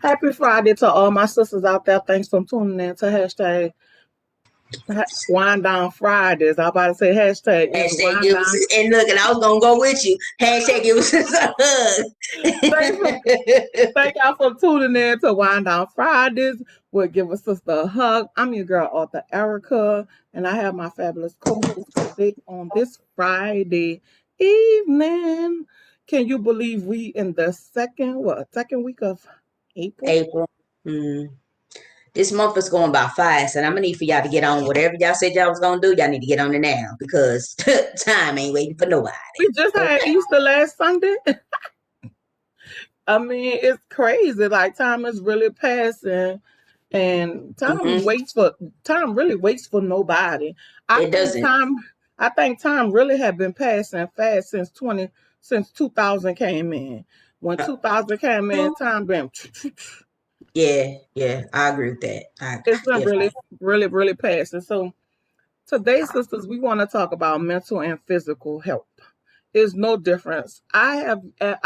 Happy Friday to all my sisters out there. Thanks for tuning in to hashtag Wind Down Fridays. I'm about to say hashtag is Hashtag Wind give us, Down. and look, and I was gonna go with you. Hashtag give us a Thanks for, hug. thank y'all for tuning in to Wind Down Fridays. We'll give a sister a hug. I'm your girl, author Erica, and I have my fabulous co-host today on this Friday evening. Can you believe we in the second week of April? April. Mm. This month is going by fast, and I'm gonna need for y'all to get on whatever y'all said y'all was gonna do. Y'all need to get on it now because time ain't waiting for nobody. We just had Okay. Easter last Sunday. I mean, it's crazy. Like time is really passing, and Hmm. time really waits for nobody. I It think doesn't. time I think time really have been passing fast since 2000 came in. When Uh, 2000 came in, time been yeah, yeah, I agree with that. it's been Yes, really passing. So today, sisters, we want to talk about mental and physical health. Is no difference. I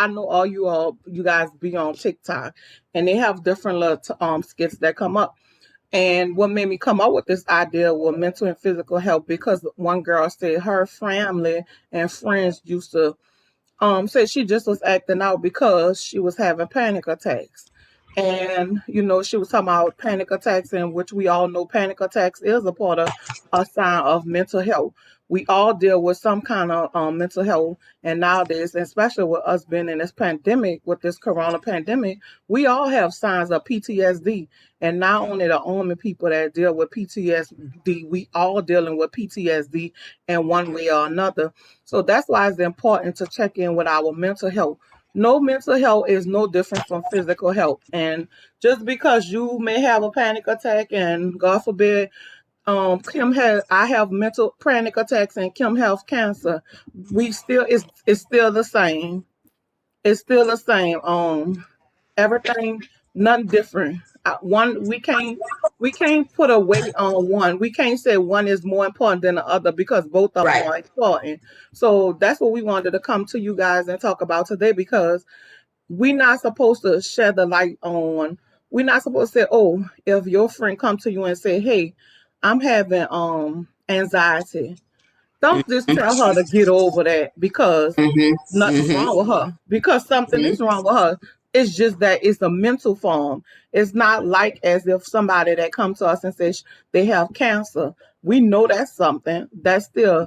know you guys be on TikTok, and they have different little skits that come up. And what made me come up with this idea was mental and physical health because one girl said her family and friends used to said she just was acting out because she was having panic attacks. And she was talking about panic attacks, in which we all know panic attacks is a part of a sign of mental health. We all deal with some kind of mental health, and nowadays, especially with us being in this pandemic, with this corona pandemic, we all have signs of PTSD. And not only the only people that deal with PTSD, we all dealing with PTSD in one way or another. So that's why it's important to check in with our mental health. No mental health is no different from physical health. And just because you may have a panic attack and God forbid, I have mental panic attacks and Kim has cancer, it's still the same. It's still the same. Everything, nothing different. One we can't put a weight on one. We can't say one is more important than the other because both of them right. are important. So that's what we wanted to come to you guys and talk about today because we're not supposed to shed the light on. We're not supposed to say, "Oh, if your friend come to you and say, "Hey, I'm having anxiety." Don't just Hmm. tell her to get over that because Hmm. nothing's Hmm. wrong with her. Because something is wrong with her. It's just that it's a mental form. It's not like as if somebody that comes to us and says they have cancer. We know that's something that still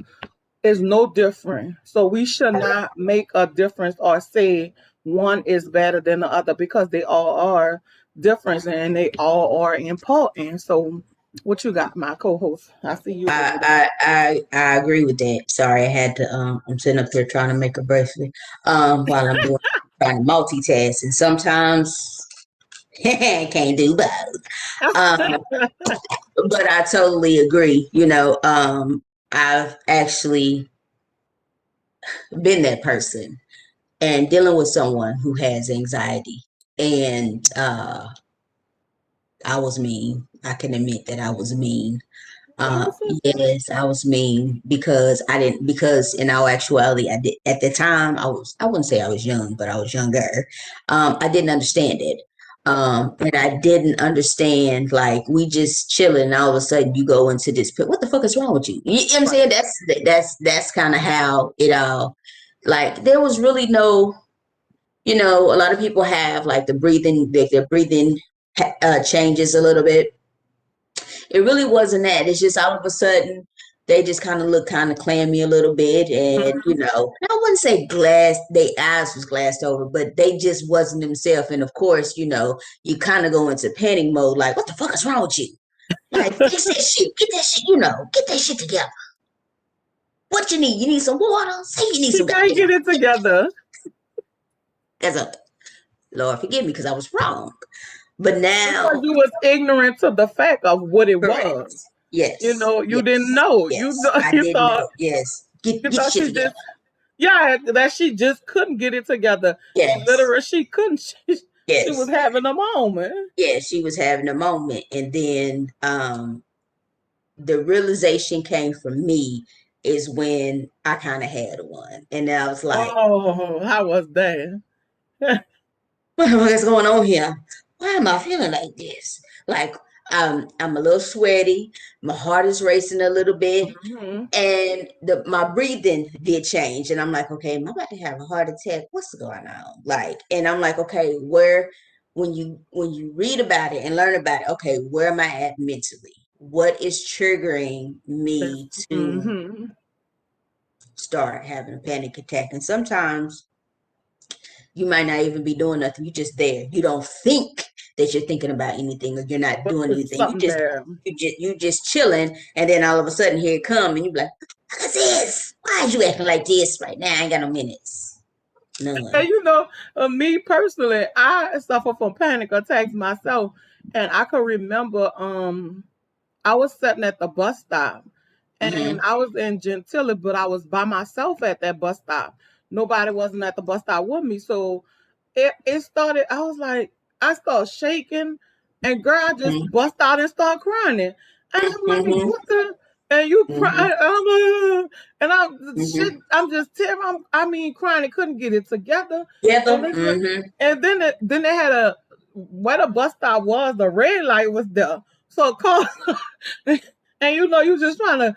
is no different. So we should not make a difference or say one is better than the other because they all are different and they all are important. So what you got, my co-host? I see you over there. I agree with that. Sorry, I had to. I'm sitting up here trying to make a bracelet. While I'm doing trying to multitask, and sometimes I can't do both. Um, but I totally agree. I've actually been that person and dealing with someone who has anxiety, and I was mean. I can admit that I was mean. Oh, sister. Yes, I was mean because I didn't, because in all actuality, I did at the time, I wouldn't say I was young, but I was younger. I didn't understand it. And I didn't understand, like, we just chilling and all of a sudden you go into this pit. What the fuck is wrong with you? You know what I'm Right. saying? That's kind of how it all, like, there was really no, a lot of people have like the breathing, their breathing changes a little bit. It really wasn't that. It's just all of a sudden they just kind of look kind of clammy a little bit, and Mhm. I wouldn't say glass. Their eyes was glassed over, but they just wasn't themselves. And of course, you kind of go into panic mode, like, what the fuck is wrong with you? Like, fix that shit, get that shit, get that shit together. What you need? You need some water? Say you need She some can't goddamn. get it together. That's a Lord forgive me because I was wrong. But Because now, you was ignorant to the fact of what it correct. was. Yes, You didn't yes, know. yes. I You didn't thought know. Yes, get you get your thought shit she together. just yeah, that she just couldn't get it together. Yes. Literally, she couldn't. She was Yes. having a moment. Yeah, she was having a moment. And then the realization came from me is when I kind of had one. And then I was like, Oh, how was that? what is going on here? why am I feeling like this? Like I'm a little sweaty, my heart is racing a little bit, Hmm. and my breathing did change. And I'm like, okay, am I about to have a heart attack? What's going on? Like, and I'm like, okay, where when you read about it and learn about it, okay, where am I at mentally? What is triggering me to Hmm. start having a panic attack? And sometimes you might not even be doing nothing. You're just there. You don't think that you're thinking about anything or you're not But doing it's anything. something there. You just chilling, and then all of a sudden here it come, and you be like, "Look at this! Why is you acting like this right now? I ain't got no minutes, And none." me personally, I suffer from panic attacks myself. And I can remember I was sitting at the bus stop and Mm-hmm. I was in Gentilly, but I was by myself at that bus stop. Nobody wasn't at the bus stop with me. So it started, I was like, I started shaking and girl, I just Mm-hmm. bust out and start crying. And I'm like, Mm-hmm. what the? And you cry, Mm-hmm. and I'm shit. Mm-hmm. I'm just tearing. I mean, crying. It couldn't get it together. And Together. it's like, Mm-hmm. and then they had a where the bus stop was. The red light was there. So cars, and you just trying to,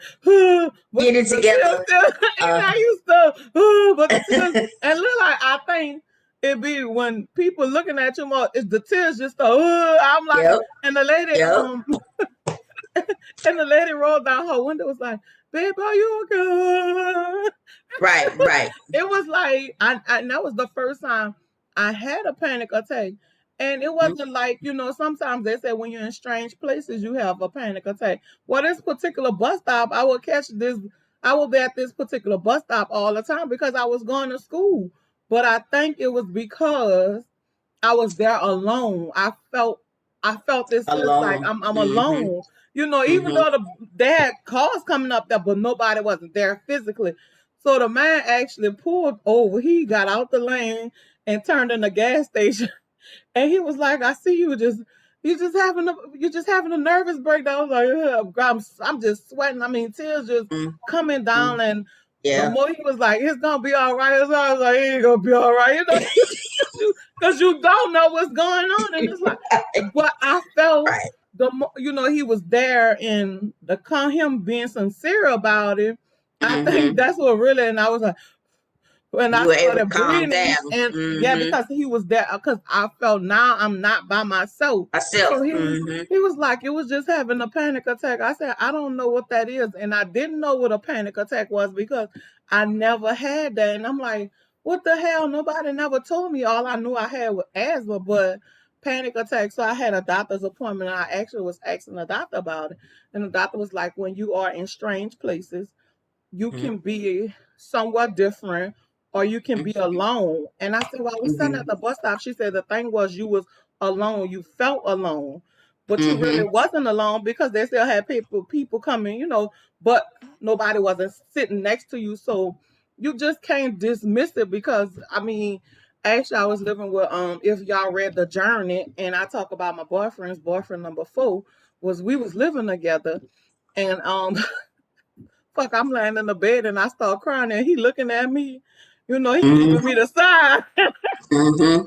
but Get it the tears together. still, and Uh. I used to, but the tears, and look like I think it be when people looking at you more, it's the tears just the, I'm like, Yep. and the lady, Yep. and the lady rolled down her window, was like, babe, are you okay? Right. Right. It was like and that was the first time I had a panic attack. And it wasn't like, sometimes they say when you're in strange places you have a panic attack. Well, this particular bus stop, I would be at this particular bus stop all the time because I was going to school. But I think it was because I was there alone. I felt this sense like Alone. I'm Mm-hmm. alone. Even Mm-hmm. though they had cars coming up there, but nobody wasn't there physically. So the man actually pulled over. He got out the lane and turned in the gas station. And he was like, "I see you just having a nervous breakdown." I was like, I'm just sweating. I mean, tears just coming Mm-hmm. down. And the Yeah. more he was like, "It's gonna be all right," I was like, "It ain't gonna be all right," because you don't know what's going on, and it's like, but I felt Right. the he was there, and him being sincere about it. I think Mm-hmm. that's what really, and I was like, when I You were able to started calm breathing, down. and yeah, Mm-hmm. because he was there, because I felt now I'm not by myself. Myself. So he was Mm-hmm. he was like, it was just having a panic attack. I said, I don't know what that is, and I didn't know what a panic attack was because I never had that. And I'm like, what the hell? Nobody never told me. All I knew I had was asthma, but panic attack. So I had a doctor's appointment, and I actually was asking the doctor about it, and the doctor was like, when you are in strange places, you can be somewhat different or you can be alone. And I said, well, I was sitting at Mm-hmm. the bus stop. She said the thing was you was alone. You felt alone. But you really Mm-hmm. wasn't alone because they still had people coming, but nobody wasn't sitting next to you. So you just can't dismiss it because I mean, actually I was living with if y'all read The Journey, and I talk about my boyfriend number 4, was we was living together. And fuck, I'm laying in the bed and I start crying and he looking at me. He Mm-hmm. giving me the side. Mm-hmm.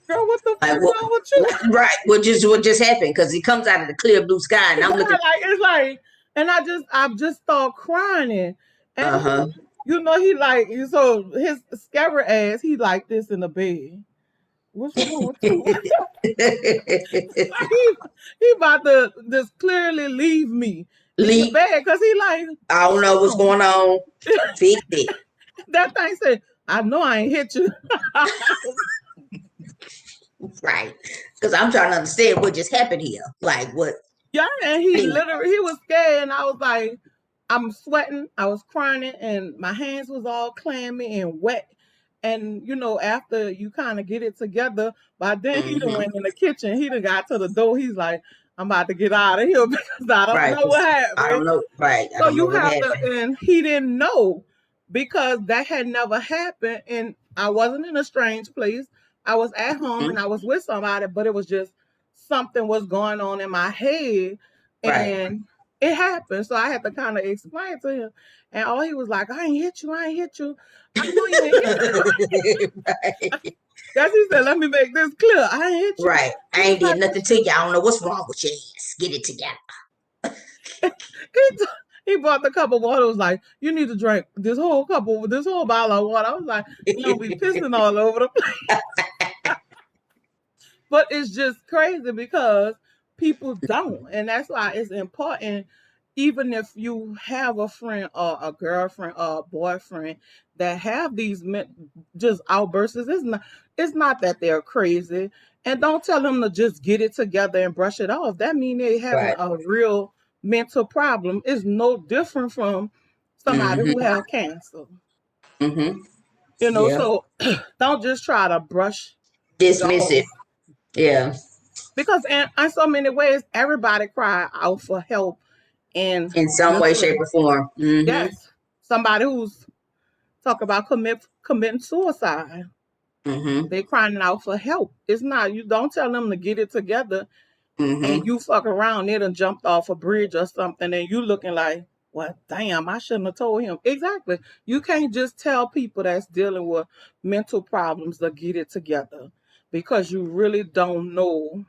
Girl, what the Like fuck what? wrong with you? Right. What just happened? Because he comes out of the clear blue sky, and Yeah, I'm looking. like it's like, and I just start crying. And Uh huh. he like, so his scary ass, he like this in the bed. What's wrong with you? he, he about to just clearly leave me in the Leap. bed because he like, I don't know what's oh. going on. Fix it. That thing said, I know I ain't hit you. Right. Because I'm trying to understand what just happened here. Like what? Yeah, and he Anyway. literally he was scared, and I was like, I'm sweating, I was crying, and my hands was all clammy and wet. And after you kind of get it together, by then he done Mm-hmm. went in the kitchen. He done got to the door. He's like, I'm about to get out of here because I don't Right. know what 'Cause I happened. don't know. Right. I So don't know you what have to, happened. and he didn't know because that had never happened. And I wasn't in a strange place. I was at home and Mhm. I was with somebody, but it was just something was going on in my head Right. and it happened. So I had to kind of explain to him. And all he was like, I ain't hit you. I ain't hit you. I know you ain't hit Right. That's he said, let me make this clear. I ain't hit you. Right. I He was ain't like, did nothing to you. I don't know what's wrong with your ass. Get it together. he, he bought the cup of water. Was like, you need to drink this whole this whole bottle of water. I was like, you don't be pissing all over the place. But it's just crazy because people don't. And that's why it's important, even if you have a friend or a girlfriend or a boyfriend that have these just outbursts, it's not that they're crazy. And don't tell them to just get it together and brush it off. That means they're having Right. a real mental problem. It's no different from somebody who Mm-hmm. have cancer. Mm-hmm. Yeah. So don't just try to brush it Dismiss off. it. Yeah. Because in so many ways, everybody cry out for help and In some way, mental. shape, or form. Mm-hmm. Yes, somebody who's talking about committing suicide, Mm-hmm. they crying out for help. It's not, you don't tell them to get it together and Mm-hmm. you fuck around, they done jumped off a bridge or something, and you looking like, well, damn, I shouldn't have told him. Exactly. You can't just tell people that's dealing with mental problems to get it together because you really don't know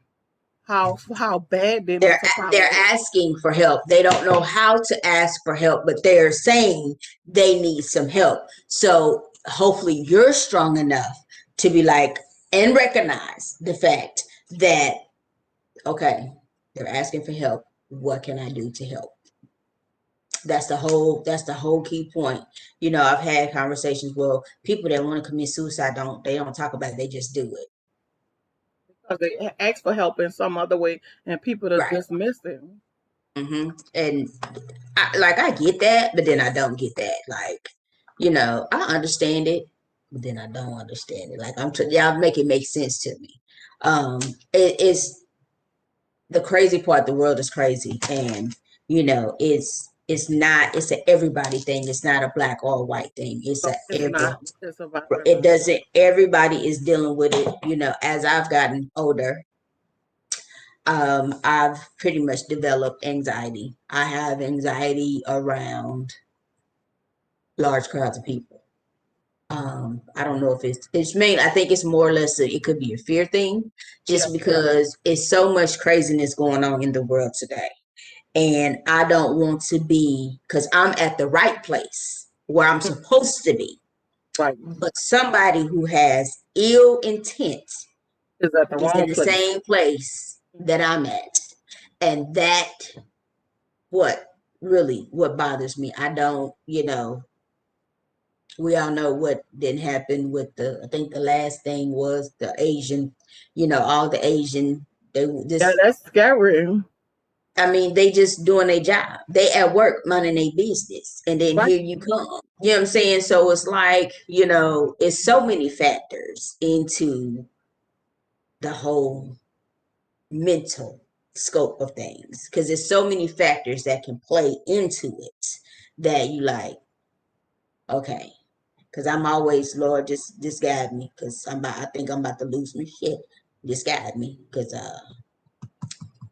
how bad their They're mental they're problem is. asking for help. They don't know how to ask for help, but they're saying they need some help. So hopefully you're strong enough to be like and recognize the fact that okay, they're asking for help. What can I do to help? That's the whole key point. I've had conversations. Well, people that want to commit suicide don't talk about it, they just do it. Because they ask for help in some other way and people to Right. dismiss it. And I get that, but then I don't get that. Like, I understand it, but then I don't understand it. Like y'all make it make sense to me. It's the crazy part. The world is crazy, and it's a everybody thing. It's not a black or white thing. It's a So it's every. not. It's about It everybody. doesn't. Everybody is dealing with it. As I've gotten older, I've pretty much developed anxiety. I have anxiety around large crowds of people. I don't know if it's main. I think it's more or less it could be a fear thing, just Yes. because it's so much craziness going on in the world today, and I don't want to be because I'm at the right place where I'm supposed to be, Right. but somebody who has ill intent Is at the is in wrong the place. same place that I'm at, and that what bothers me. I don't, we all know what didn't happen with I think the last thing was the Asian, all the Asian, they Yeah, just, that's scary. I mean, they just doing their job. They at work minding their business. And then Right. here you come. You know what I'm saying? So it's like, it's so many factors into the whole mental scope of things. Because there's so many factors that can play into it that you like, okay, because I'm always, Lord, just guide me, because I think I'm about to lose my shit. Just guide me, because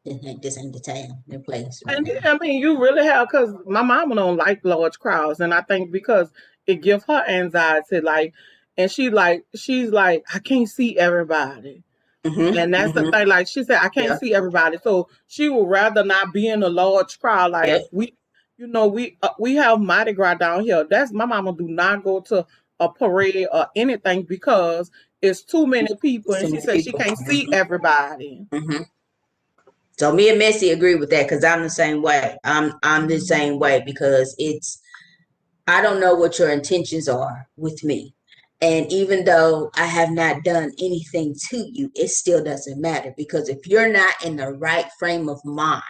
this ain't the time and place right And now. I mean, you really have, because my mama don't like large crowds, and I think because it gives her anxiety, like, and she's like, I can't see everybody. Mm-hmm. And that's the Mm-hmm. thing. Like she said, I can't Yeah. see everybody, so she would rather not be in a large crowd. Like Yep. we have Mardi Gras down here. That's my mama do not go to a parade or anything because it's too many people, and So she many said she people. can't see everybody. Mm-hmm. So me and Missy agree with that, because I'm the same way. I'm the same way, because I don't know what your intentions are with me. And even though I have not done anything to you, it still doesn't matter, because if you're not in the right frame of mind,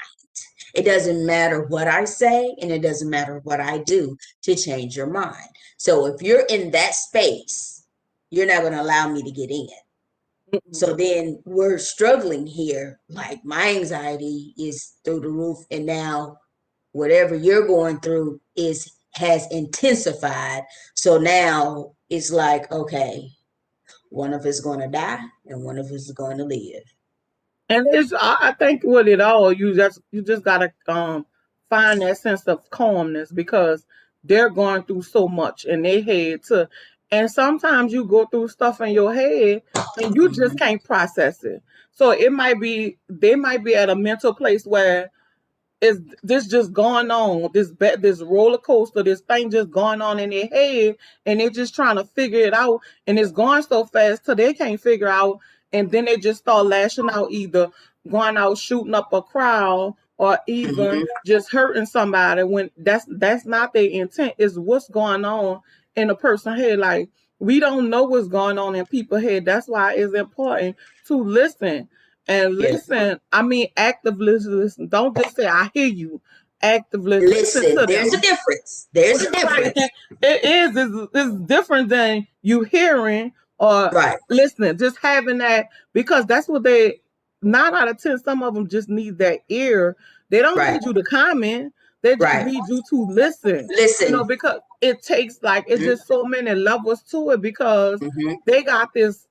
it doesn't matter what I say and it doesn't matter what I do to change your mind. So if you're in that space, you're not going to allow me to get in. So Mm-mm. then we're struggling here. Like my anxiety is through the roof, and now whatever you're going through has intensified. So now it's like, okay, one of us is going to die and one of us is going to live. And I think with it all, you just gotta find that sense of calmness because they're going through so much in their head too. And sometimes you go through stuff in your head and you just Mhm. can't process it. So it might be they might be at a mental place where is this just going on? This roller coaster, this thing just going on in their head, and they're just trying to figure it out, and it's going so fast till they can't figure out, and then they just start lashing out, either going out shooting up a crowd or even Mhm. just hurting somebody when that's not their intent. Is what's going on in a person's head. Like we don't know what's going on in people's head. That's why it's important to listen and Yeah. listen. I mean, actively listen. Don't just say, I hear you. Actively listen Listen, to there's a them. difference. There's a Right. difference. It is. It's different than you hearing or Right. listening. Just having that, because that's what they, 9 out of 10, some of them just need that ear. They don't Right. need you to comment. They just Right. need you to listen. Listen. Because it takes like, it's Mhm. just so many levels to it, because Mhm. they got this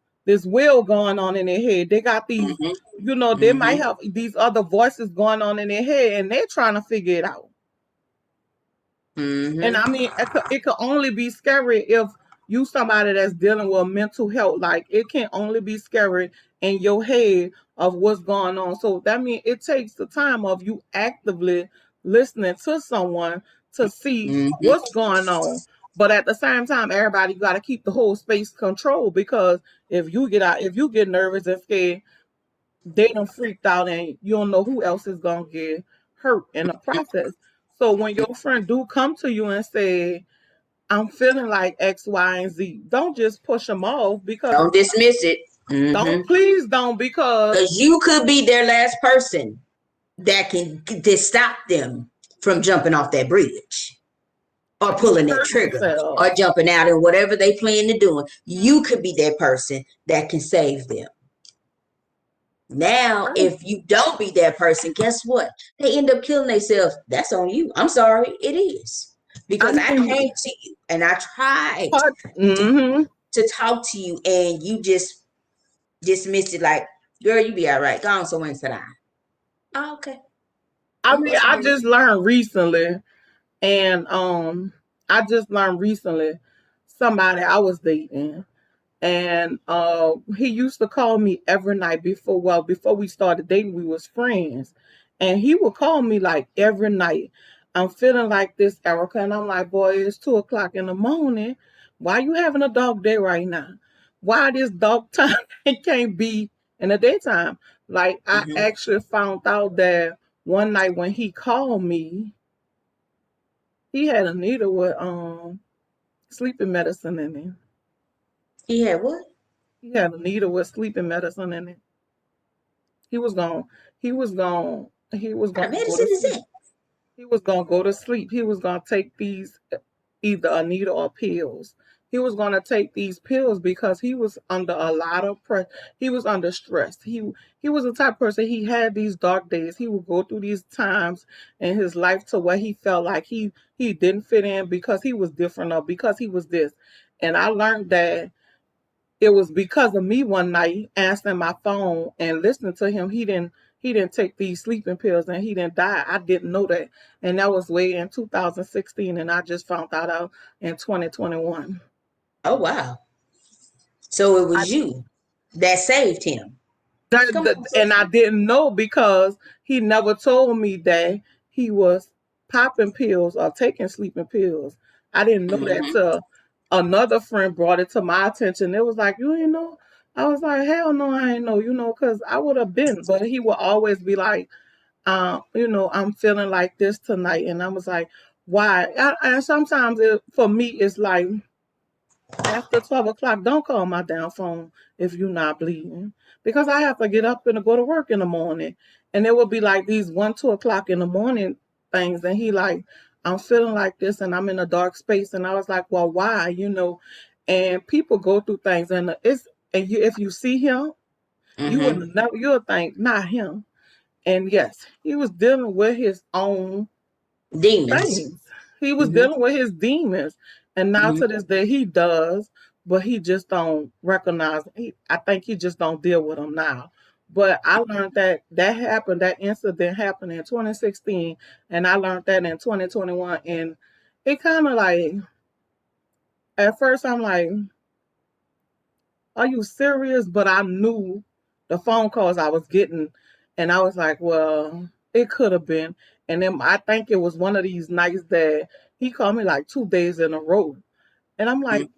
will going on in their head. They got these, Mhm. they might Mhm. have these other voices going on in their head, and they're trying to figure it out. And Mhm. I mean, it could only be scary if you somebody that's dealing with mental health. Like it can only be scary in your head of what's going on. So that means it takes the time of you actively listening to someone to see Mhm. what's going on. But at the same time, everybody got to keep the whole space controlled, because if you get nervous and scared, they done freaked out, and you don't know who else is gonna get hurt in the process. So when your friend do come to you and say, I'm feeling like X, Y, and Z, don't just push them off, because Don't dismiss it. don't, Mhm. please don't, because Because you could be their last person that can to stop them from jumping off that bridge or pulling that hurt trigger or themselves. jumping out and whatever they plan to do. You could be that person that can save them. Now, Right. if you don't be that person, guess what? They end up killing themselves. That's on you. I'm sorry, it is. I Because I mean, came to you and I tried to, mm-hmm. to talk to you and you just dismissed it like, girl, you be all right. Go on somewhere and sit down. Oh, okay. I I'm mean, going I somewhere. just learned recently, and I just learned recently, somebody I was dating, and he used to call me every night before we started dating. We was friends, and he would call me like every night. I'm feeling like this, Erica, and I'm like, boy, it's 2 o'clock in the morning. Why you having a dog day right now? Why this dog time it can't be in the daytime? Like, I Mm-hmm. actually found out that one night when he called me, he had a needle with sleeping medicine in it. He had what? He had a needle with sleeping medicine in it. He was going he was What going kind to of go medicine to is sleep. that? He was going to go to sleep. He was going to take these, either a needle or pills. He was going to take these pills because he was under a lot of pressure. He was under stress. He was the type of person, he had these dark days. He would go through these times in his life to where he felt like he didn't fit in because he was different, or because he was this. And I learned that it was because of me one night answering my phone and listening to him. He didn't take these sleeping pills and he didn't die. I didn't know that. And that was way in 2016, and I just found that out in 2021. Oh, wow. So it I was you that saved him. Come on, and I sister. didn't know because he never told me that he was popping pills or taking sleeping pills. I didn't know that Mm-hmm. till another friend brought it to my attention. It was like, you ain't know. I was like, hell no, I ain't know, because I would have been. But he would always be like, I'm feeling like this tonight. And I was like, why? And sometimes for me, it's like, after 12 o'clock, don't call my damn phone if you're not bleeding. Because I have to get up and go to work in the morning. And it would be like these 1, 2 o'clock in the morning things. And he like, I'm feeling like this and I'm in a dark space. And I was like, well, why? And people go through things, and if you see him, you Mm-hmm. would never, you'll think, not him. And yes, he was dealing with his own Demons. things. He was Mm-hmm. dealing with his demons, and now Mm-hmm. to this day he does, but he just don't recognize. I think he just don't deal with them now. But I learned that happened. That incident happened in 2016, and I learned that in 2021. And it kind of like, at first I'm like, are you serious? But I knew the phone calls I was getting, and I was like, well, it could have been. And then I think it was one of these nights that he called me like 2 days in a row. And I'm like,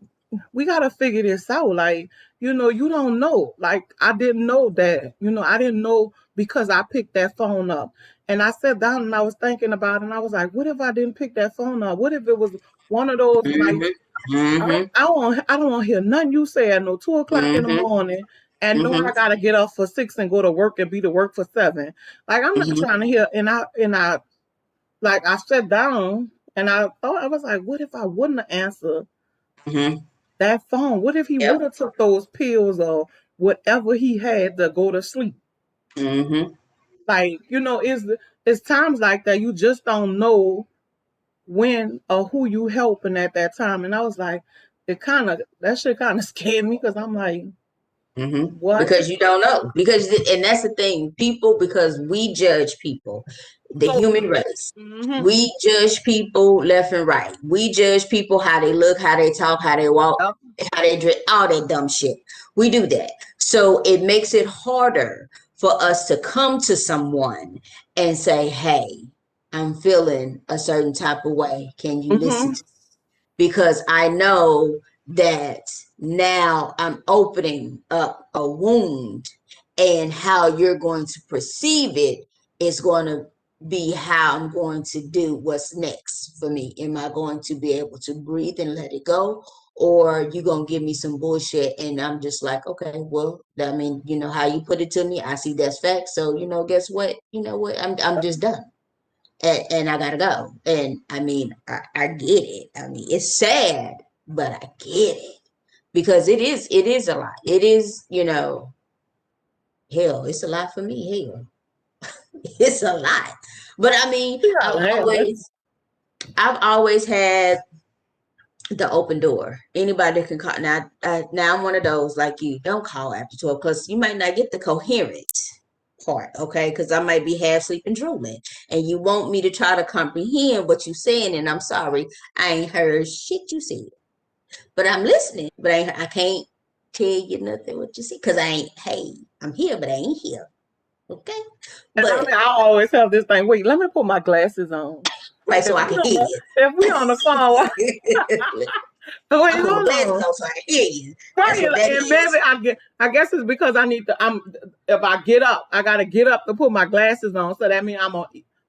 we got to figure this out. Like, you don't know. Like, I didn't know that. I didn't know because I picked that phone up. And I sat down and I was thinking about it. And I was like, what if I didn't pick that phone up? What if it was one of those nights? Mm-hmm. I don't want to hear nothing you say at no 2 o'clock in the Mm-hmm. morning and know Mm-hmm. I gotta get up for 6 and go to work and be to work for 7. Like I'm not Mm-hmm. trying to hear. And I like I sat down and I thought I was like, what if I wouldn't have answered Mm-hmm. that phone? What if he Yep. would have took those pills or whatever he had to go to sleep? Mm-hmm. Like it's times like that you just don't know when or who you helping at that time. And I was like, that shit kind of scared me because I'm like, what? Because you don't know. And that's the thing, people, because we judge people, the So, human race. mm-hmm, We judge people left and right. We judge people how they look, how they talk, how they walk, yep, how they dress, all that dumb shit. We do that. So it makes it harder for us to come to someone and say, hey, I'm feeling a certain type of way. Can you listen mm-hmm, to? Because I know that now I'm opening up a wound, and how you're going to perceive it is going to be how I'm going to do what's next for me. Am I going to be able to breathe and let it go? Or you gonna give me some bullshit and I'm just like, okay, well, I mean, how you put it to me, I see that's fact. So, guess what? You know what? I'm just done, and I gotta go. And I mean, I get it. I mean, it's sad, but I get it because it is a lot. It is, hell, it's a lot for me. Hell, it's a lot. But I mean, yeah, hell, I've always had the open door. Anybody can call. Now I'm one of those like you. Don't call after 12 because you might not get the coherent part, okay? Because I might be half sleeping drooling, and you want me to try to comprehend what you're saying, and I'm sorry, I ain't heard shit you said, but I'm listening. But I can't tell you nothing what you see because I ain't. Hey, I'm here, but I ain't here, okay? and I But mean, I always have this thing. Wait, let me put my glasses on. right, so If I we can hear on, you. if we on the phone, I wait, put my hold glasses on. on so I can hear you. That's Right, what that and maybe is. I guess it's because I need to. If I get up, I gotta get up to put my glasses on. So that means I'm gonna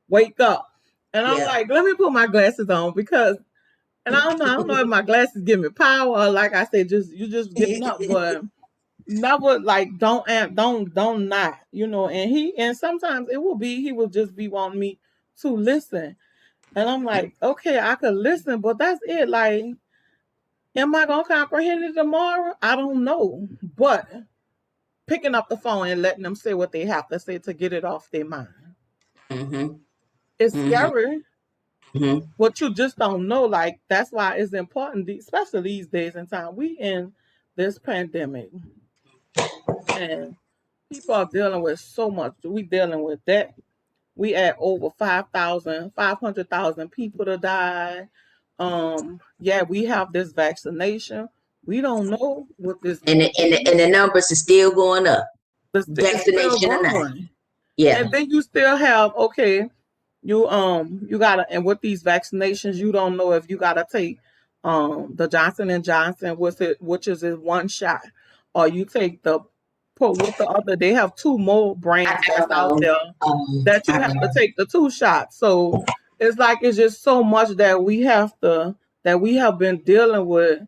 wake up. And I'm Yeah. like, let me put my glasses on because, and I don't know if my glasses give me power or like I said, you just getting up, but never like don't not, and sometimes he will just be wanting me to listen. And I'm like, okay, I could listen, but that's it. Like, am I gonna comprehend it tomorrow? I don't know. But picking up the phone and letting them say what they have to say to get it off their mind. Mm-hmm. It's Mm-hmm. scary. Mm-hmm. What you just don't know. Like, that's why it's important, especially these days and time. We in this pandemic and people are dealing with so much. We dealing with that. We at over 500,000 people to die. Yeah, we have this vaccination. We don't know what this And gonna the, and the, be. and the numbers are still going up. It's still Vaccination or not. growing. Yeah. And then you still have, okay, you gotta, and with these vaccinations, you don't know if you gotta take the Johnson & Johnson, which is in one shot, or you take the put what the other. They have two more I brands that's don't out know. there that you I have don't to know. take the two shots. So it's like it's just so much that we have been dealing with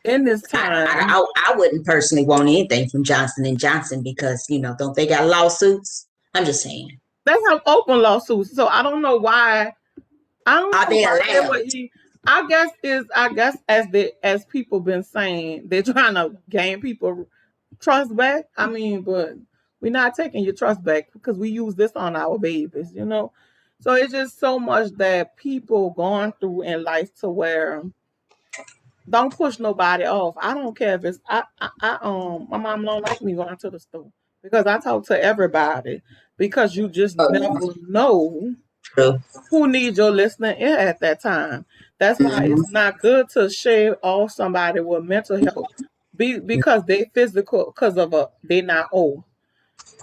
in this time. I wouldn't personally want anything from Johnson & Johnson because, don't they got lawsuits? I'm just saying. They have open lawsuits, so I don't Are know they why they allowed? would eat. I guess as people been saying, they're trying to gain people trust back. I mean, but we're not taking your trust back because we use this on our babies. So it's just so much that people going through in life to where don't push nobody off. I don't care if it's my mom don't like me going to the store because I talk to everybody because you just Oh, yeah. never know True. who needs your listening ear at that time. That's why Mm-hmm. it's not good to shave off somebody with mental health. because they physical because of a they not old.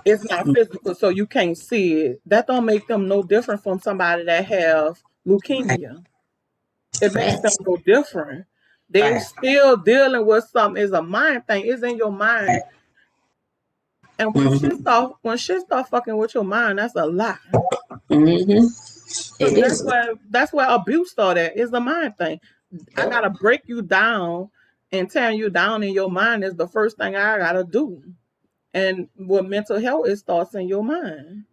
It's not physical, so you can't see it. That don't make them no different from somebody that have Right. leukemia. It makes them Facts. no different. They Right. still dealing with something. It's a mind thing. It's in your mind. Right. And Mm-hmm. when shit start fucking with your mind, that's a lie. Mm-hmm. Cause It is. that's where abuse started. It's a mind thing. I Yep. gotta break you down and tearing you down in your mind is the first thing I gotta do. And with mental health, it starts in your mind.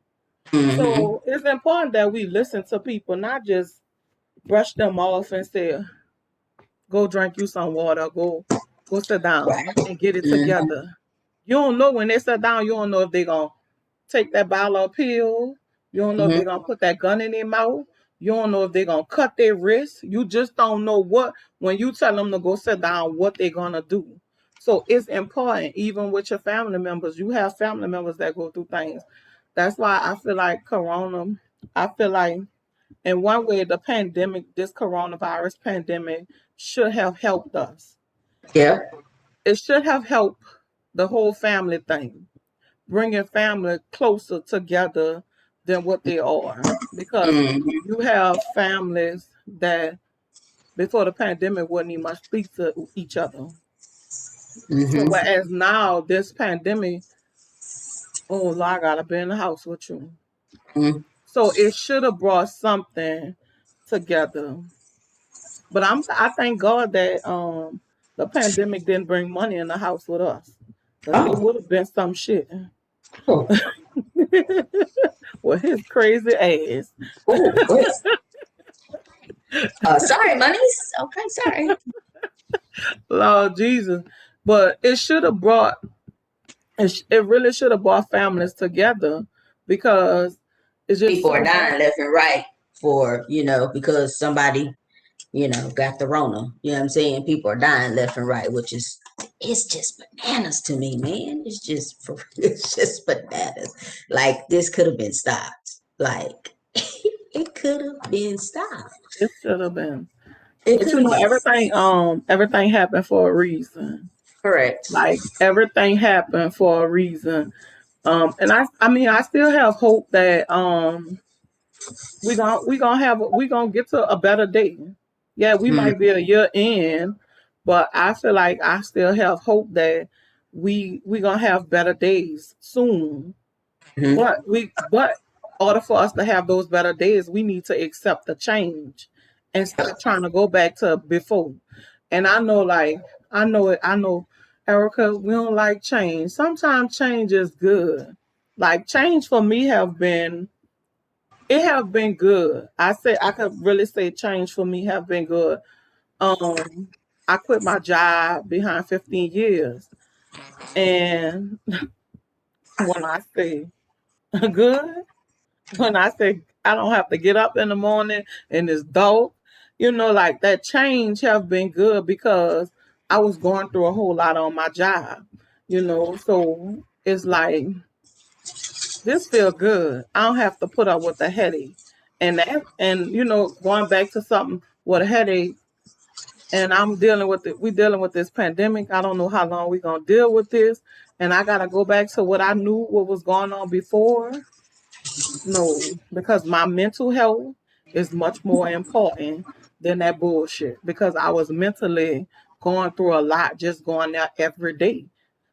Mm-hmm. So it's important that we listen to people, not just brush them off and say, go drink you some water, go sit Right. down and get it Mm-hmm. together. You don't know when they sit down, you don't know if they're gonna take that bottle of pill. You don't know if they're Mm-hmm. gonna put that gun in their mouth. You don't know if they're gonna cut their wrist. You just don't know what when you tell them to go sit down, what they're gonna do. So it's important, even with your family members. You have family members that go through things. That's why I feel like Corona. I feel like in one way, the pandemic, this coronavirus pandemic, should have helped us. Yep. It should have helped the whole family thing, bringing family closer together than what they are. Because Mm-hmm. you have families that before the pandemic wouldn't even much speak to each other. So Mm-hmm. whereas now this pandemic, oh Lord, I gotta be in the house with you. Mm-hmm. So it should have brought something together. But I thank God that the pandemic didn't bring money in the house with us. Cause it Oh. would have been some shit. Oh. With his crazy ass. Oh. Great. Sorry, monies. Okay. Sorry. Lord Jesus. But it should have brought it really should have brought families together because it's just People so are much. dying left and right for because somebody got the Rona. You know what I'm saying? People are dying left and right, which is it's just bananas to me, man. It's just bananas. Like this could have been stopped. Like it could have been stopped. It should have been. It But could have been. everything happened for a reason. Correct. Like everything happened for a reason. And I mean I still have hope that we gonna get to a better day. Yeah, we might be Mm-hmm. a year in, but I feel like I still have hope that we gonna have better days soon. But order for us to have those better days, we need to accept the change and stop trying to go back to before. And I know like I know Erica, we don't like change. Sometimes change is good. Like change for me have been good. I could really say change for me have been good. Um, I quit my job behind 15 years, and when I say good, when I say I don't have to get up in the morning and it's dark, like that change have been good because I was going through a whole lot on my job, So it's like this feel good. I don't have to put up with the headache. And going back to something with a headache and we dealing with this pandemic. I don't know how long we gonna deal with this. And I gotta go back to what I knew what was going on before. No, because my mental health is much more important than that bullshit. Because I was mentally going through a lot just going there every day.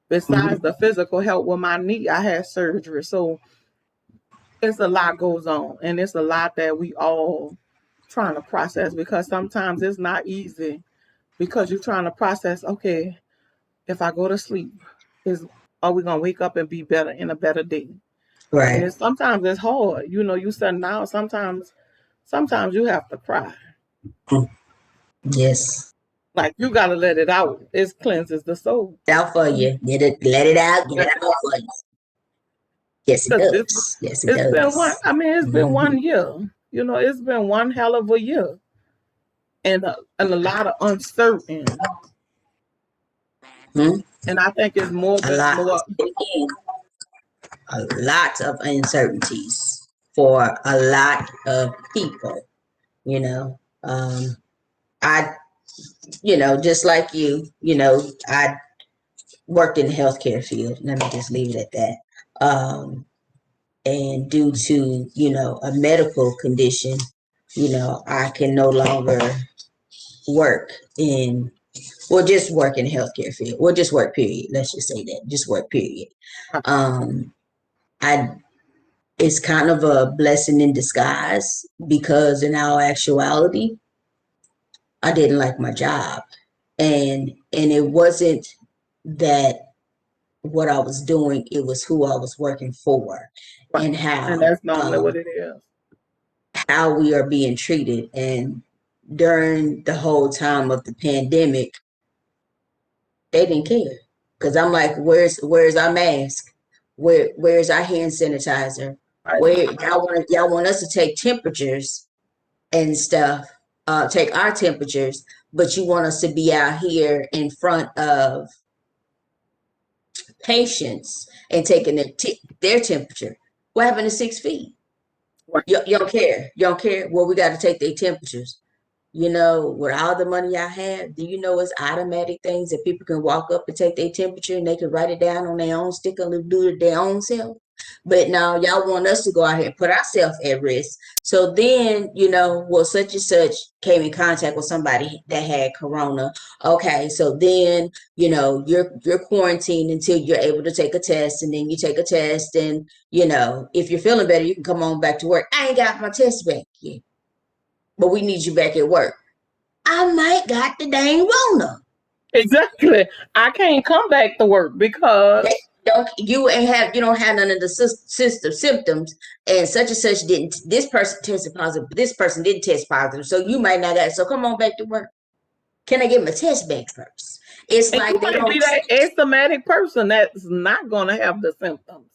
Besides Mm-hmm. the physical health with my knee, I had surgery. So it's a lot goes on and it's a lot that we all trying to process because sometimes it's not easy because you're trying to process, okay, if I go to sleep, is are we gonna wake up and be better in a better day? And Right. it's sometimes it's hard. You said now sometimes you have to cry. Yes. Like you gotta let it out. It cleanses the soul. Out for you. Get it. Let it out. Get it out for you. Yes, it Because does. Yes, it does. it's been Mm-hmm. 1 year. It's been one hell of a year. And a lot of uncertain. Hmm. And I think it's more A been lot. more Again, a lot of uncertainties for a lot of people. You know, I, just like you, I worked in the healthcare field. Let me just leave it at that. And due to, a medical condition, I can no longer work in, well, just work in the healthcare field. Well, just work, period. Let's just say that. Just work, period. Um, I It's kind of a blessing in disguise because in our actuality, I didn't like my job. And it wasn't that what I was doing, it was who I was working for Right. and And that's normally what it is. how we are being treated. And during the whole time of the pandemic, they didn't care. Cause I'm like, where's our mask? Where's our hand sanitizer? Right. Where y'all want us to take temperatures and stuff, take our temperatures, but you want us to be out here in front of patients and taking their temperature. What happened to 6 feet? Right. You don't care. You don't care. Well, we got to take their temperatures. With all the money I have, do you know it's automatic things that people can walk up and take their temperature and they can write it down on their own sticker and do it their own self? But now y'all want us to go out here and put ourselves at risk. So then, well, such and such came in contact with somebody that had corona. Okay, so then, you're quarantined until you're able to take a test, and then you take a test, and if you're feeling better, you can come on back to work. I ain't got my test back yet, but we need you back at work. I might got the dang Rona. Exactly. I can't come back to work because You don't have none of the system symptoms, and such didn't. This person tested positive, but this person didn't test positive, so you might not got. So come on back to work. Can I get my test back first? It's and you like they might don't. be that asymptomatic person that's not gonna have the symptoms.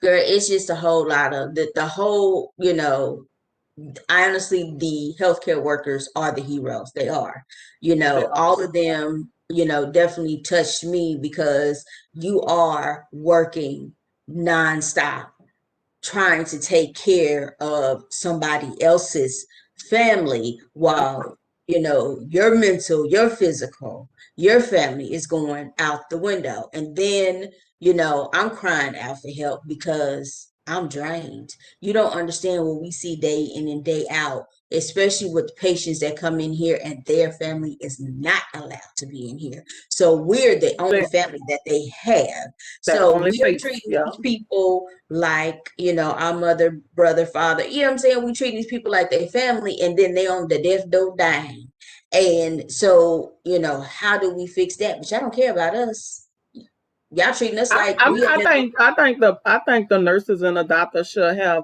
Girl, it's just a whole lot of the whole. Honestly, the healthcare workers are the heroes. They are. They are. All of them, definitely touched me because you are working nonstop trying to take care of somebody else's family while your mental, your physical, your family is going out the window. And then I'm crying out for help because I'm drained. You don't understand what we see day in and day out, especially with patients that come in here and their family is not allowed to be in here, so we're the only That, family that they have. that So only we're face. treating Yeah. these people like, our mother, brother, father. You know what I'm saying? We treat these people like their family, and then they on the death door dying. And so, how do we fix that? But y'all don't care about us. Y'all treating us like I, we ain't never. I think the nurses and the doctors should have.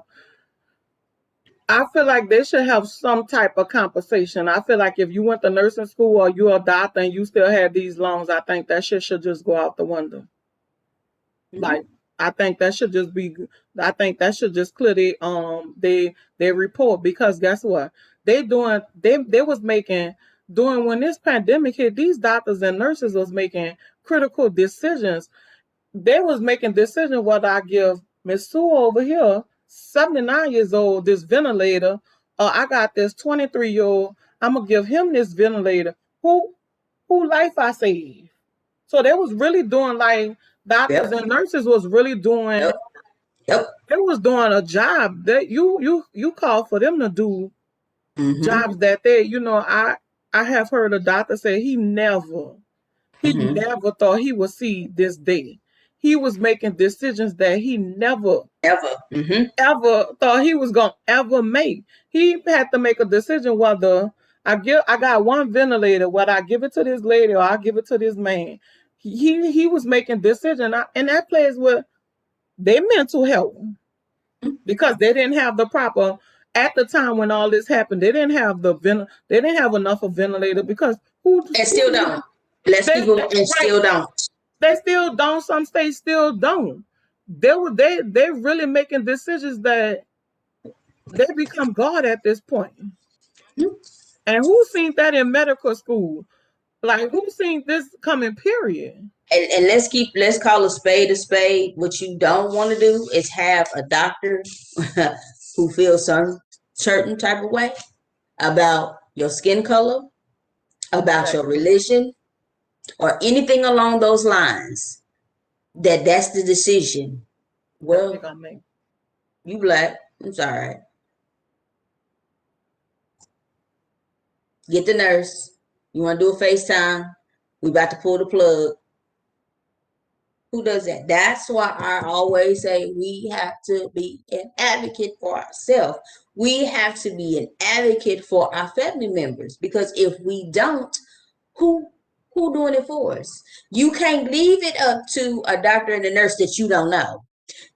I feel like they should have some type of compensation. I feel like if you went to nursing school or you're a doctor and you still had these lungs, I think that shit should just go out the window. Mhm. Like I think that should just be. I think that should just clear they report because guess what they was making during when this pandemic hit. These doctors and nurses was making critical decisions. They was making decisions whether I give Miss Sue over here, 79 years old, this ventilator, or I got this 23-year-old. I'm gonna give him this ventilator. Who life I save? So they was really doing like doctors Yep. and nurses was really Yep. doing. Yep. They was doing a job that you call for them to do Mm-hmm. jobs that I have heard a doctor say he Mm-hmm. never thought he would see this day. He was making decisions that he never Ever. Mm-hmm. ever thought he was gonna ever make. He had to make a decision whether I got one ventilator, whether I give it to this lady or I give it to this man. He was making decision, and that plays with their mental health because they didn't have the proper at the time when all this happened. They didn't have they didn't have enough of ventilator because And still who don't. Less people and right, still don't. they still don't. Some states still don't. They really making decisions that they become God at this point. Mhm. And who seen that in medical school? Like who seen this coming? Period. And let's call a spade a spade. What you don't want to do is have a doctor who feels some certain type of way about your skin color, about your Exactly. religion, or anything along those lines, that's the decision. that they Well, gonna make. you black. It's all right. Get the nurse. You want to do a FaceTime? We about to pull the plug. Who does that? That's why I always say we have to be an advocate for ourselves. We have to be an advocate for our family members, because if we don't, who who doing it for us? You can't leave it up to a doctor and a nurse that you don't know.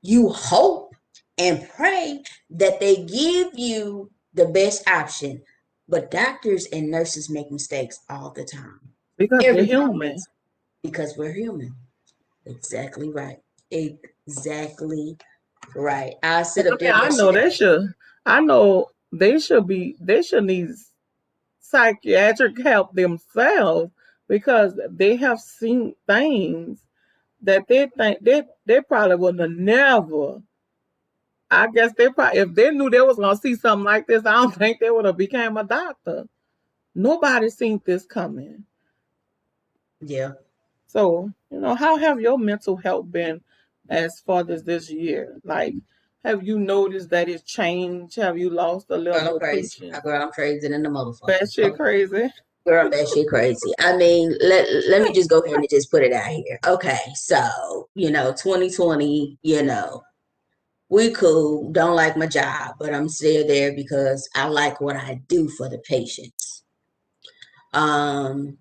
You hope and pray that they give you the best option. But doctors and nurses make mistakes all the time. Because they're Everybody human. makes, because we're human. Exactly right. Exactly right. I sit And up there I know yesterday. they should. I know they should be. They should need psychiatric help themselves because they have seen things that they think they probably would have never. I guess they probably, if they knew they was gonna see something like this, I don't think they would have became a doctor. Nobody seen this coming. Yeah. So, how have your mental health been as far as this year? Like, have you noticed that it's changed? Have you lost a Girl, I'm level of crazy. patience? Girl, I'm crazy than the motherfucker. That shit crazy. Girl, I'm batshit crazy. I mean, let me just go ahead and just put it out here. Okay, so 2020, we cool. Don't like my job, but I'm still there because I like what I do for the patients. Um,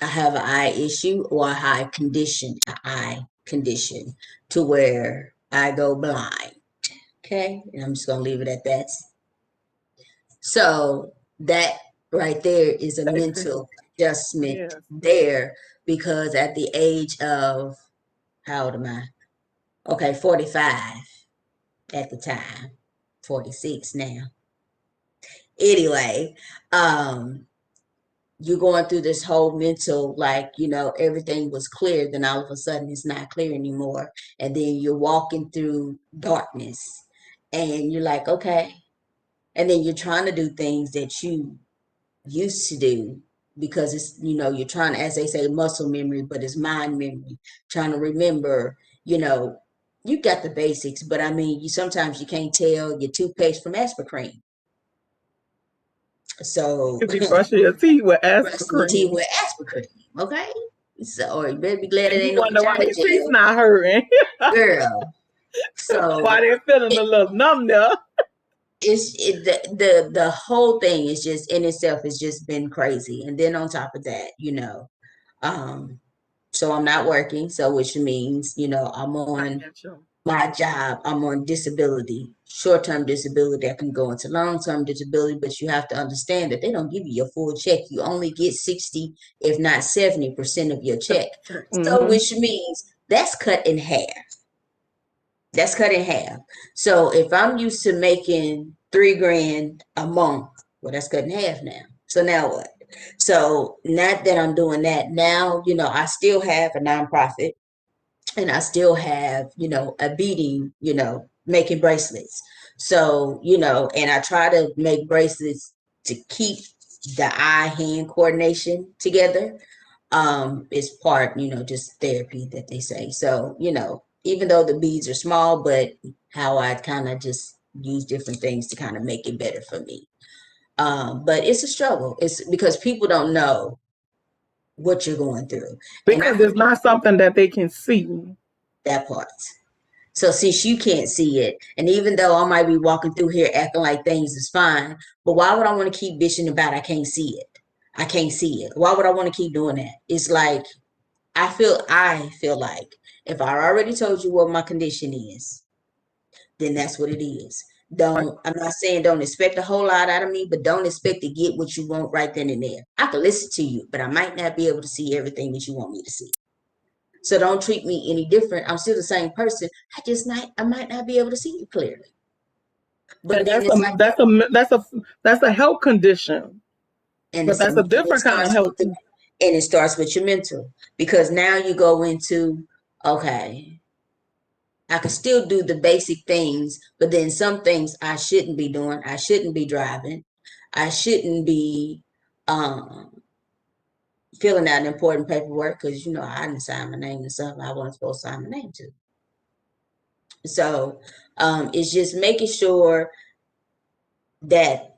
I have an eye issue or a eye condition to where I go blind. Okay, and I'm just gonna leave it at that. So that right there is a mental adjustment Yes. there, because at the age of, how old am I? Okay, 45 at the time, 46 now. Anyway, you're going through this whole mental, like, everything was clear, then all of a sudden it's not clear anymore. And then you're walking through darkness and you're like, okay. And then you're trying to do things that you used to do, because it's, you're trying, as they say, muscle memory, but it's mind memory, trying to remember, you know, you got the basics, but I mean, you sometimes you can't tell your toothpaste from aspirin. So You be brushing your teeth with brushing your teeth aspirin. with aspirin, okay? So, or you better be glad it And you ain't no wonder why vagina your teeth gel, not hurting. girl. Why So they feeling a it, little numb there. the whole thing is just in itself has just been crazy. And then on top of that, um, so I'm not working, so which means, I'm I on get you. my job, I'm on disability, short-term disability. I can go into long-term disability, but you have to understand that they don't give you your full check. You only get 60, if not 70% of your check. So Mm-hmm. which means that's cut in half. That's cut in half. So if I'm used to making 3 grand a month, well, that's cut in half now. So now what? So not that I'm doing that now, I still have a nonprofit, and I still have, a beading, making bracelets. So, and I try to make bracelets to keep the eye hand coordination together. It's part, just therapy that they say. So, even though the beads are small, but how I kind of just use different things to kind of make it better for me. But it's a struggle. It's because people don't know what you're going through. And I Because it's not something that they can see. that part. So since you can't see it, and even though I might be walking through here acting like things is fine, but why would I want to keep bitching about I can't see it? I can't see it. Why would I want to keep doing that? It's like I feel like if I already told you what my condition is, then that's what it is. Like, I'm not saying don't expect a whole lot out of me, but don't expect to get what you want right then and there. I can listen to you, but I might not be able to see everything that you want me to see. So don't treat me any different. I'm still the same person. I might not be able to see you clearly. But and then that's it's a like, that's a that's a that's a health condition, and but it's that's a and it different kind of starts health. with your mental, because now you go into, okay, I can still do the basic things, but then some things I shouldn't be doing. I shouldn't be driving. I shouldn't be um filling out important paperwork because I didn't sign my name to something I wasn't supposed to sign my name to. So it's just making sure that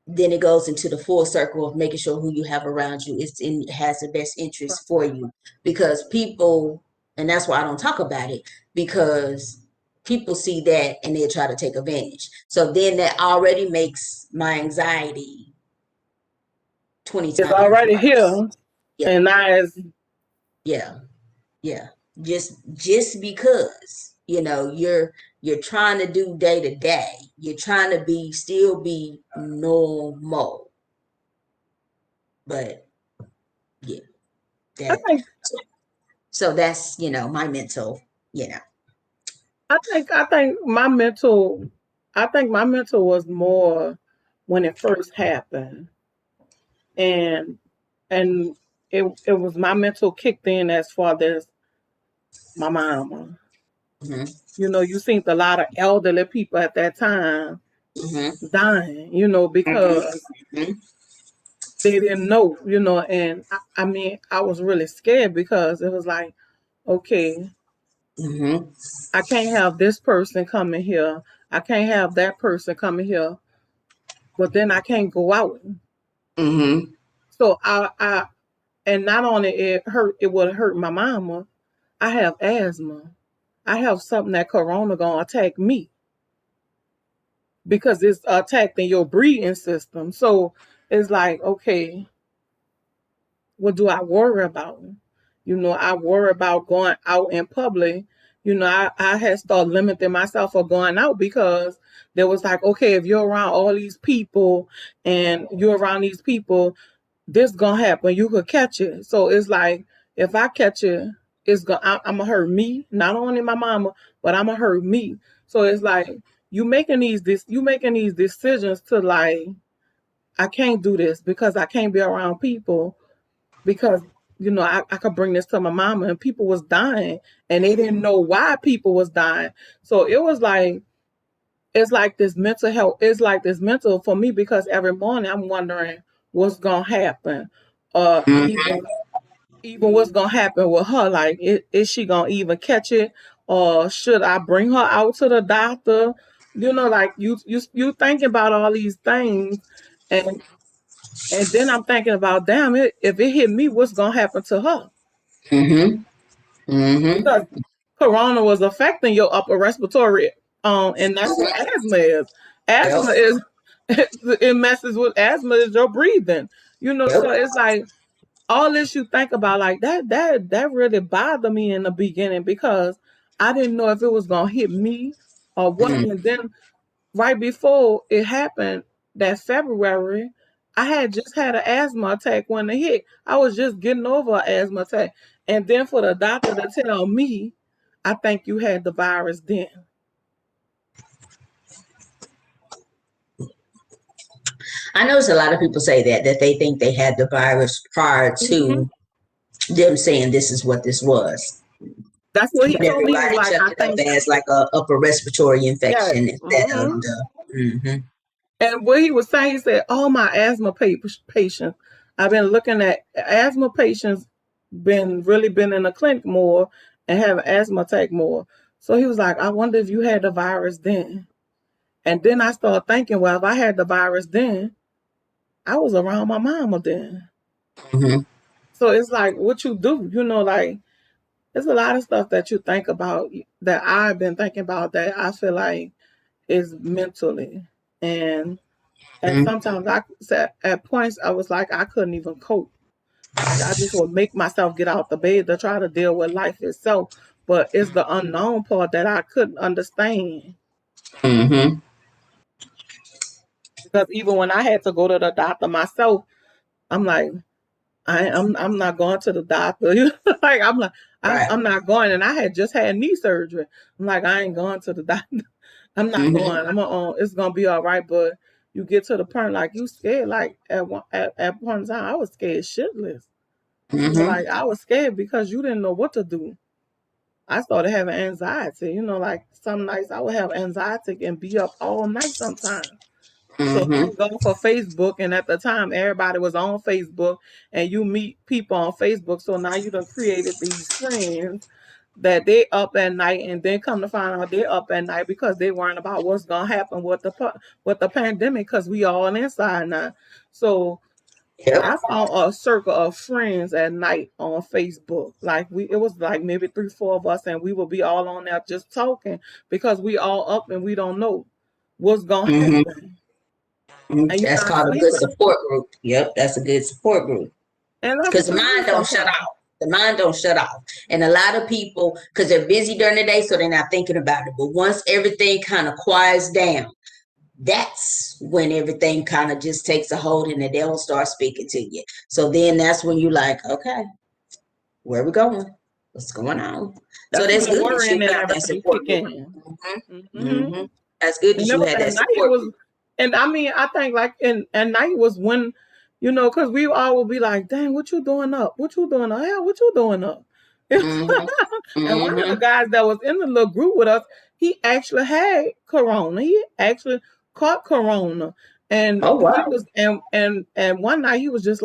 then it goes into the full circle of making sure who you have around you has the best interest for you, because people, and that's why I don't talk about it, because people see that and they try to take advantage. So then that already makes my anxiety 20 It's times already worse. here, Yeah, and now it's yeah, yeah. Just because you're trying to do day to day, you're trying to still be normal, but yeah, I that think so that's my mental. I think my mental was more when it first happened, and and it was my mental kicked in as far as my mama. Hmm. You seen a lot of elderly people at that time Hmm. dying, Hmm. because they didn't know, and I mean, I was really scared because it was like, okay, Hmm. I can't have this person coming here. I can't have that person coming here, but then I can't go out. Hmm. So and not only it would hurt my mama. I have asthma. I have something that corona gonna attack me because it's attacking your breathing system. So it's like, okay, what do I worry about? I worry about going out in public. I had started limiting myself for going out because there was like, okay, if you're around all these people and you're around these people, this gonna happen. You could catch it. So it's like, if I catch it, I'm gonna hurt me, not only my mama, but I'm gonna hurt me. So it's like you making these decisions to like, I can't do this because I can't be around people because I could bring this to my mama, and people was dying and they didn't know why people was dying. So it was like, it's like this mental health, it's like this mental for me, because every morning I'm wondering what's gonna happen, Hmm. even what's gonna happen with her, like is she gonna even catch it, or should I bring her out to the doctor? Like you thinking about all these things, and then I'm thinking about, damn it, if it hit me, what's gonna happen to her? Hmm. Hmm. Because corona was affecting your upper respiratory, and that's what asthma is. Yep. Asthma is it messes with asthma is your breathing. So Yep. it's like all this you think about, like that really bothered me in the beginning because I didn't know if it was gonna hit me or what. Mm. And then right before it happened, that February, I had just had an asthma attack when it hit. I was just getting over an asthma attack. And then for the doctor to tell me, I think you had the virus then. I notice a lot of people say that they think they had the virus prior Hmm. to them saying this is what this was. That's what he But told me. He was everybody like, chucked I it up think, as like a upper respiratory yes. infection instead of Hmm. the. Hmm. And what he was saying, he said, all my asthma patients, I've been looking at asthma patients, been in the clinic more and have asthma attack more. So he was like, I wonder if you had the virus then. And then I started thinking, well, if I had the virus then, I was around my mama then. Hmm. So it's like what you do, like there's a lot of stuff that you think about that I've been thinking about that I feel like is mentally. And Hmm. sometimes at points I was like I couldn't even cope. Like I just would make myself get out the bed to try to deal with life itself. But it's the unknown part that I couldn't understand. Hmm. Because even when I had to go to the doctor myself, I'm like, I'm not going to the doctor. Like I'm like Right. I'm not going. And I had just had knee surgery. I'm like, I ain't going to the doctor. I'm not Hmm. going. It's gonna be all right. But you get to the point like you scared. Like at one time I was scared shitless. Hmm. Like I was scared because you didn't know what to do. I started having anxiety. Like some nights I would have anxiety and be up all night sometimes. So Mm-hmm. thank God for Facebook. And at the time, everybody was on Facebook, and you meet people on Facebook. So now you done created these friends that they up at night, and then come to find out they're up at night because they worrying about what's gonna happen with the pandemic, because we all inside now. So Yep. I found a circle of friends at night on Facebook. Like it was like maybe 3, 4 of us, and we would be all on there just talking because we all up and we don't know what's gonna Mm-hmm. happen, and you're That's not called a good sleeping. support group. Yep, that's a good support group. And that's Because what the you mind need don't shut sometimes. off. The mind don't shut off. And a lot of people, because they're busy during the day, so they're not thinking about it. But once everything kind of quiets down, that's when everything kind of just takes a hold and the devil starts speaking to you. So then that's when you're like, okay, where we going? What's going on? So That's when that's the good that you worrying and got that everything support kick group. in. Mm-hmm. Hmm. Mm-hmm. That's good And that it you was had at that night. It support was, group. and I mean, I think like in at night was when, because we all would be like, "Dang, what you doing up? What you doing up? Hell, what you doing up?" Mm-hmm. And one of the Mm-hmm. guys that was in the little group with us, he actually had corona. He actually caught corona, and Oh he wow. was and one night he was just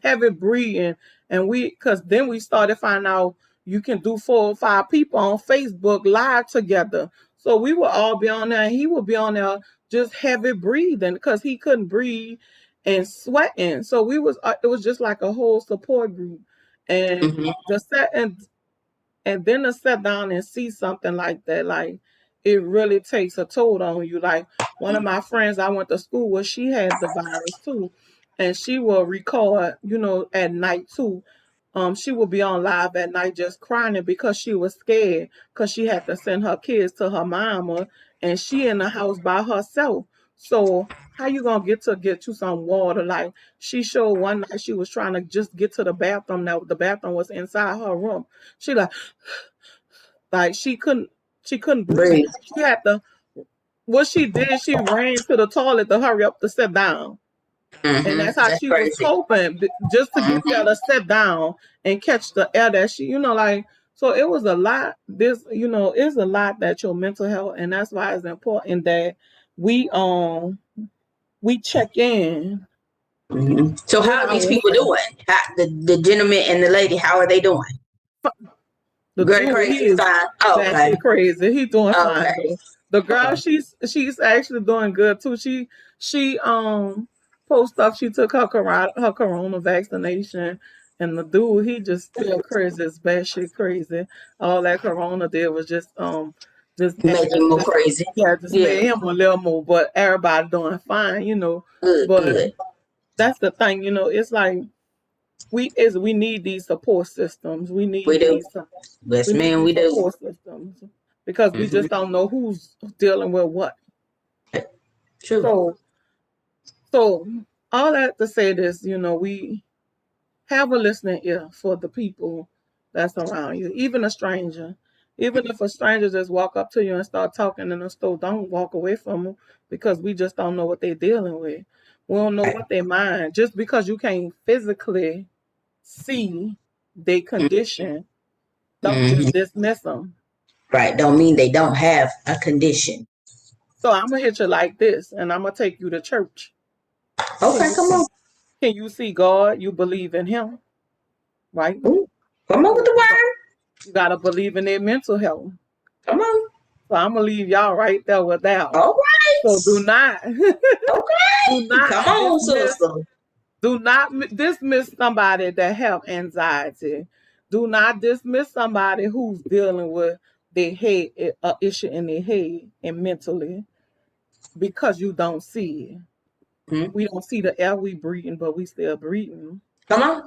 heavy breathing. And because then we started finding out you can do 4 or 5 people on Facebook live together. So we would all be on there, and he would be on there just heavy breathing because he couldn't breathe and sweating. So it was just like a whole support group. And Mm-hmm. the set and then to sit down and see something like that, like it really takes a toll on you. Like one of my friends I went to school with, she had the virus too, and she will record, at night too. She would be on live at night just crying because she was scared because she had to send her kids to her mama, and she in the house by herself. So how you gonna get you some water? Like she showed one night she was trying to just get to the bathroom. Now the bathroom was inside her room. She like she couldn't breathe. Breathe. She had to what she did, she ran to the toilet to hurry up to sit down. And Mm-hmm. that's how That's she was crazy. coping, just to get there Mm-hmm. to sit down and catch the air that like, so it was a lot. It's a lot that your mental health, and that's why it's important that we we check in Mm-hmm. So with how are these people ourselves. doing? The gentleman and the lady, how are they doing? The Girl, the dude, he crazy is is fine. Oh, okay. batshit crazy. He's doing fine Okay. though. The girl, Okay. she's actually doing good too. She post up. She took her corona vaccination, and the dude, he just still crazy. It's batshit crazy. All that corona did was just Make you more just crazy. yeah, just Yeah. made him a little more. But everybody doing fine. Good, But good. that's the thing. It's like we need these support systems. We We need do. these. We Yes, need man, these we do. support systems because we Mm-hmm. just don't know who's dealing with what. True. So, so all that to say this, we have a listening ear for the people that's around you, even a stranger. Even if a stranger just walk up to you and start talking in the store, don't walk away from them because we just don't know what they're dealing with. We don't know Right. what they mind. Just because you can't physically see their condition, don't Mm-hmm. just dismiss them. Right. Don't mean they don't have a condition. So I'm gonna hit you like this, and I'm gonna take you to church. Can Okay, you come see? on. Can you see God? You believe in Him, right? Ooh, come on with So the word. you gotta believe in their mental health. Come on. So I'm gonna leave y'all right there with that one. All So do right. not, do Okay. not Come on, dismiss, sister. dismiss somebody that have anxiety. Do not dismiss somebody who's dealing with their head issue in their head and mentally because you don't see it. Hmm. We don't see the air we breathing, but we still breathing. Come on.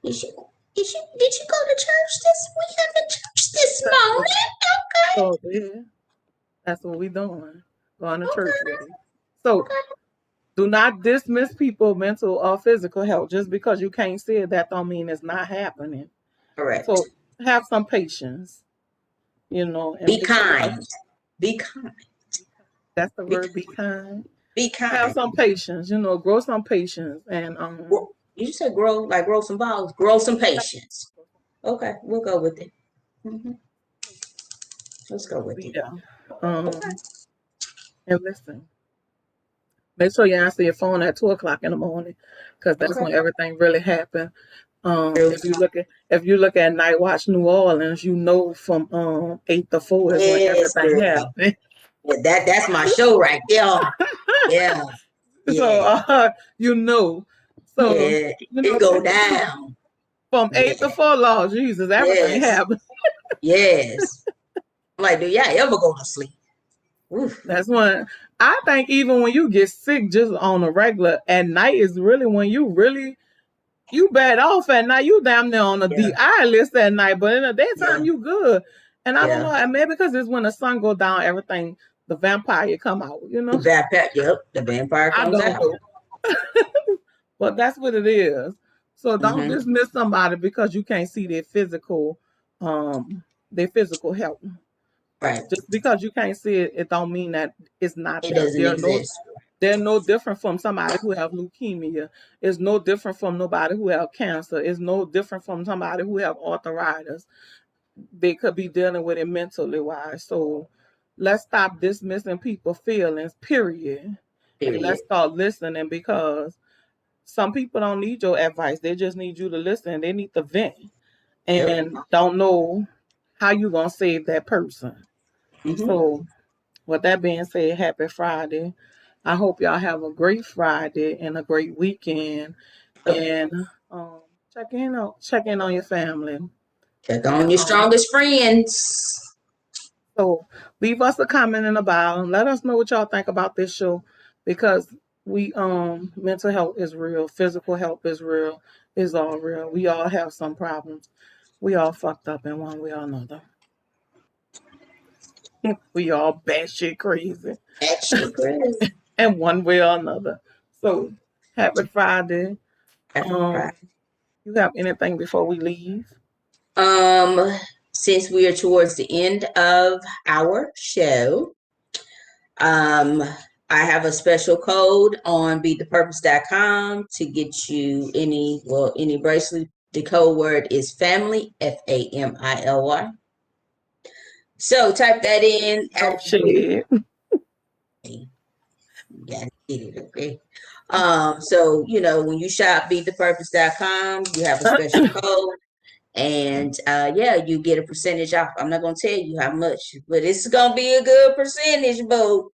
You should, did you go to church this? We have a church this So, morning. so yeah, that's what we doing. Going to church Okay. with it. So Okay. do not dismiss people mental or physical health just because you can't see it. That don't mean it's not happening. Correct. So have some patience, and Be make sure y'all. kind. Be kind. That's the Be word. Be kind. kind. Be Have kind. some patience. Grow some patience, and You said grow, like grow some balls, grow some patience. Okay, we'll go with it. Hmm. Let's go with it. yeah. Okay. And listen. Make sure you answer your phone at 2 o'clock in the morning, because that's Okay. when everything really happened. True. If you look at Night Watch New Orleans, you know from 8 to 4 is when Yes, everything girl. happened. Yeah, that's my show right there. Yeah. So Yeah. you know, so Yeah. you It know go down. from Yeah. 8 to 4, Lord Jesus, everything Yes. happened. Yes. I'm like, do y'all ever go to sleep? Oof. That's when I think even when you get sick just on a regular at night is really when you bad off at night. You damn near on a Yeah. DI list at night, but in the Yeah. daytime you good. And I don't Yeah. know, and maybe because it's when the sun go down, everything the vampire come out. The vampire. Yep. The vampire I comes don't out. know, but that's what it is. So don't Mm-hmm. dismiss somebody because you can't see um their physical health. Right. Just because you can't see it, it don't mean that it's not It there. doesn't exist. They're no different from somebody who have leukemia. It's no different from nobody who have cancer. It's no different from somebody who have arthritis. They could be dealing with it mentally wise. So let's stop dismissing people's feelings, period. And let's Period. start listening, because some people don't need your advice. They just need you to listen. They need to vent Yep. and don't know how you gonna save that person. Mm-hmm. So with that being said, happy Friday. I hope y'all have a great Friday and a great weekend. Yep. And um, check in on your family. Check And on your strongest friends. so leave us a comment in the bio and let us know what y'all think about this show, because we mental health is real, physical health is real, is all real. We all have some problems. We all fucked up in one way or another. We all batshit crazy Action crazy. in one way or another. So happy Friday. Happy Um, Friday. you have anything before we leave? Um, since we are towards the end of our show, um, I have a special code on bethepurpose.com to get you any bracelet. The code word is family, FAMILY. So type that in No after shit. you gotta get it, okay? So when you shop bethepurpose.com, you have a special code. And yeah, you get a percentage off. I'm not gonna tell you how much, but it's gonna be a good percentage, boo.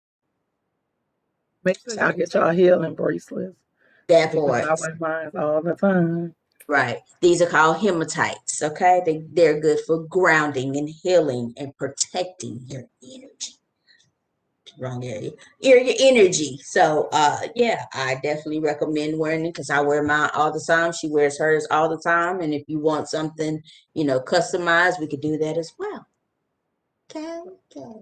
Make sure y'all So get y'all healing bracelets, that because part. I wear mine all the time. Right. These are called hematites. Okay. They're good for grounding and healing and protecting your energy. Wrong area. Your energy. So yeah, I definitely recommend wearing it because I wear mine all the time. She wears hers all the time. And if you want something, customized, we could do that as well. Okay. Okay.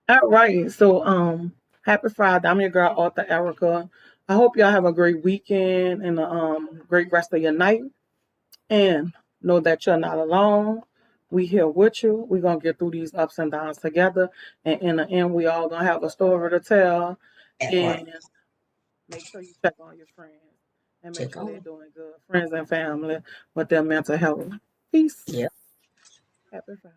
All right. So happy Friday. I'm your girl, Author Erica. I hope y'all have a great weekend and a great rest of your night. And know that you're not alone. We here with you. We're gonna get through these ups and downs together. And in the end, we all gonna have a story to tell. That part. And make sure you check on your friends and make Check sure they're on. doing good. Friends and family with their mental health. Peace. Yeah. Happy Friday.